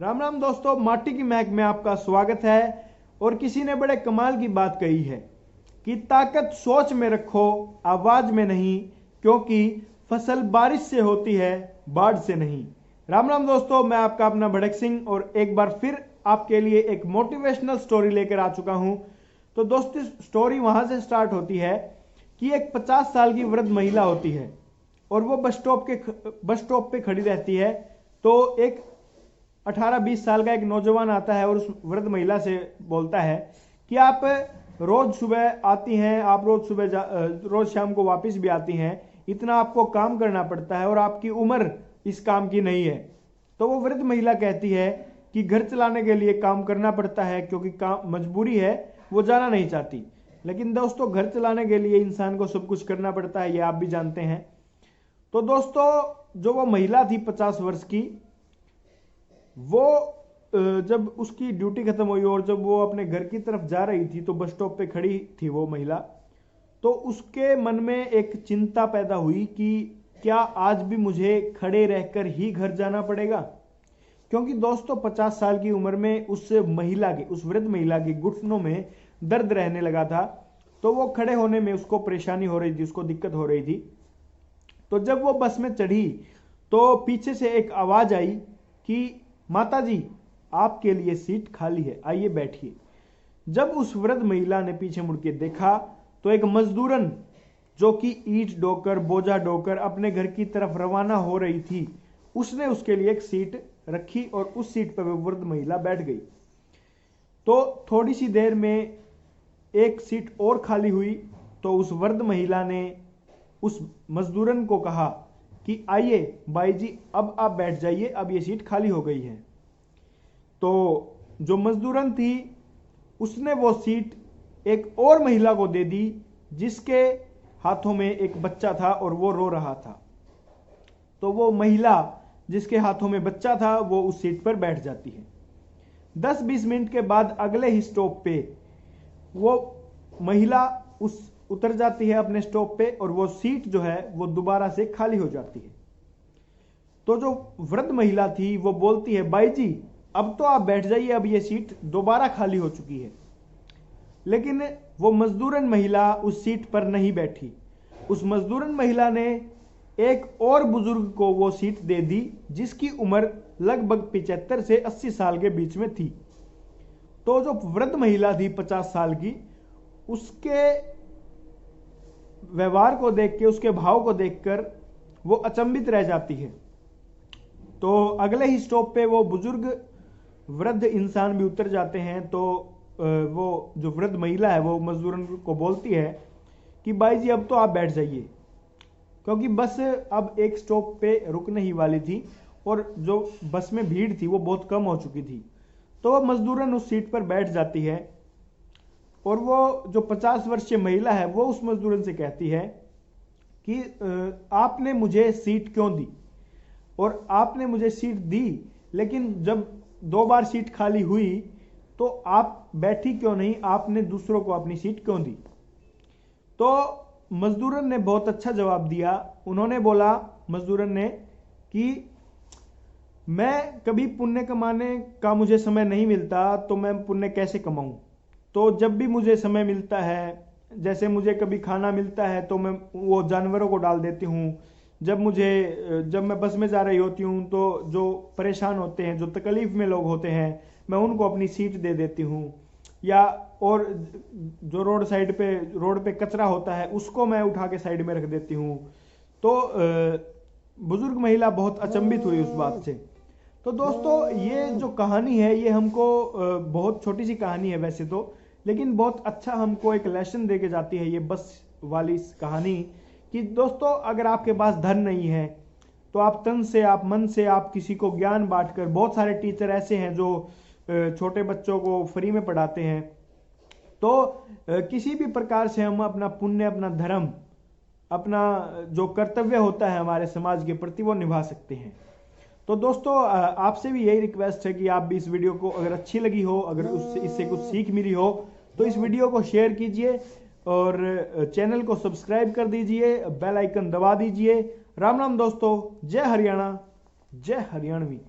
राम राम दोस्तों, माटी की महक में आपका स्वागत है। और किसी ने बड़े कमाल की बात कही है कि ताकत सोच में रखो, आवाज में नहीं, क्योंकि फसल बारिश से होती है, बाढ़ से नहीं। राम राम दोस्तों, मैं आपका अपना भड़क सिंह और एक बार फिर आपके लिए एक मोटिवेशनल स्टोरी लेकर आ चुका हूं। तो दोस्तों, स्टोरी वहां से स्टार्ट होती है कि एक 50 साल की वृद्ध महिला होती है और वो बस स्टॉप पे खड़ी रहती है। तो एक 18-20 साल का एक नौजवान आता है और उस वृद्ध महिला से बोलता है कि आप रोज सुबह आती हैं, आप रोज शाम को वापस भी आती हैं, इतना आपको काम करना पड़ता है और आपकी उम्र इस काम की नहीं है। तो वो वृद्ध महिला कहती है कि घर चलाने के लिए काम करना पड़ता है, क्योंकि काम मजबूरी है, वो जाना नहीं चाहती। लेकिन दोस्तों, घर चलाने के लिए इंसान को सब कुछ करना पड़ता है, ये आप भी जानते हैं। तो दोस्तों, जो वो महिला थी 50 वर्ष की, वो जब उसकी ड्यूटी खत्म हुई और जब वो अपने घर की तरफ जा रही थी, तो बस स्टॉप पे खड़ी थी वो महिला। तो उसके मन में एक चिंता पैदा हुई कि क्या आज भी मुझे खड़े रहकर ही घर जाना पड़ेगा। क्योंकि दोस्तों, 50 साल की उम्र में उस वृद्ध महिला के घुटनों में दर्द रहने लगा था। तो वो खड़े होने में उसको परेशानी हो रही थी, उसको दिक्कत हो रही थी। तो जब वो बस में चढ़ी तो पीछे से एक आवाज आई कि माता जी, आपके लिए सीट खाली है, आइए बैठिए। जब उस वृद्ध महिला ने पीछे मुड़ के देखा तो एक मजदूरन, जो कि ईंट ढोकर, बोझा ढोकर अपने घर की तरफ रवाना हो रही थी, उसने उसके लिए एक सीट रखी और उस सीट पर वो वृद्ध महिला बैठ गई। तो थोड़ी सी देर में एक सीट और खाली हुई। तो उस वृद्ध महिला ने उस मजदूरन को कहा कि आइए भाई जी, अब आप बैठ जाइए, अब ये सीट खाली हो गई है। तो जो मजदूरन थी, उसने वो सीट एक और महिला को दे दी, जिसके हाथों में एक बच्चा था और वो रो रहा था। तो वो महिला जिसके हाथों में बच्चा था, वो उस सीट पर बैठ जाती है। 10-20 मिनट के बाद अगले ही स्टॉप पे वो महिला उतर जाती है अपने स्टॉप पे, और वो सीट जो है वो दोबारा से खाली हो जाती है। तो जो वृद्ध महिला थी वो बोलती है, भाई जी अब तो आप बैठ जाइए, अब ये सीट दोबारा खाली हो चुकी है। लेकिन वो मजदूरन महिला उस सीट पर नहीं बैठी। उस मजदूरन महिला ने एक और बुजुर्ग को वो सीट दे दी, जिसकी उम्र लगभग 75 से 80 साल के बीच में थी। तो जो वृद्ध महिला थी 50 साल की, उसके व्यवहार को देख के, उसके भाव को देखकर वो अचंभित रह जाती है। तो अगले ही स्टॉप पे वो बुजुर्ग वृद्ध इंसान भी उतर जाते हैं। तो वो जो वृद्ध महिला है वो मजदूरन को बोलती है कि भाई जी अब तो आप बैठ जाइए, क्योंकि बस अब एक स्टॉप पे रुकने ही वाली थी और जो बस में भीड़ थी वो बहुत कम हो चुकी थी। तो वह मजदूरन उस सीट पर बैठ जाती है और वो जो 50 वर्षीय महिला है वो उस मजदूरन से कहती है कि आपने मुझे सीट क्यों दी, और आपने मुझे सीट दी, लेकिन जब 2 बार सीट खाली हुई तो आप बैठी क्यों नहीं, आपने दूसरों को अपनी सीट क्यों दी। तो मजदूरन ने बहुत अच्छा जवाब दिया। उन्होंने बोला, मजदूरन ने, कि मैं कभी पुण्य कमाने का मुझे समय नहीं मिलता, तो मैं पुण्य कैसे कमाऊं। तो जब भी मुझे समय मिलता है, जैसे मुझे कभी खाना मिलता है तो मैं वो जानवरों को डाल देती हूँ। जब मैं बस में जा रही होती हूँ तो जो परेशान होते हैं, जो तकलीफ में लोग होते हैं, मैं उनको अपनी सीट दे देती हूँ। या और जो रोड पे कचरा होता है उसको मैं उठा के साइड में रख देती हूँ। तो बुजुर्ग महिला बहुत अचंभित हुई उस बात से। तो दोस्तों, ये जो कहानी है ये हमको बहुत छोटी सी कहानी है वैसे तो, लेकिन बहुत अच्छा हमको एक लेसन दे के जाती है ये बस वाली कहानी, कि दोस्तों अगर आपके पास धन नहीं है तो आप तन से, आप मन से, आप किसी को ज्ञान बांटकर, बहुत सारे टीचर ऐसे हैं जो छोटे बच्चों को फ्री में पढ़ाते हैं। तो किसी भी प्रकार से हम अपना पुण्य, अपना धर्म, अपना जो कर्तव्य होता है हमारे समाज के प्रति, वो निभा सकते हैं। तो दोस्तों, आपसे भी यही रिक्वेस्ट है कि आप भी इस वीडियो को, अगर अच्छी लगी हो, अगर इससे कुछ सीख मिली हो, तो इस वीडियो को शेयर कीजिए और चैनल को सब्सक्राइब कर दीजिए, बेल आइकन दबा दीजिए। राम राम दोस्तों, जय हरियाणा, जय हरियाणवी।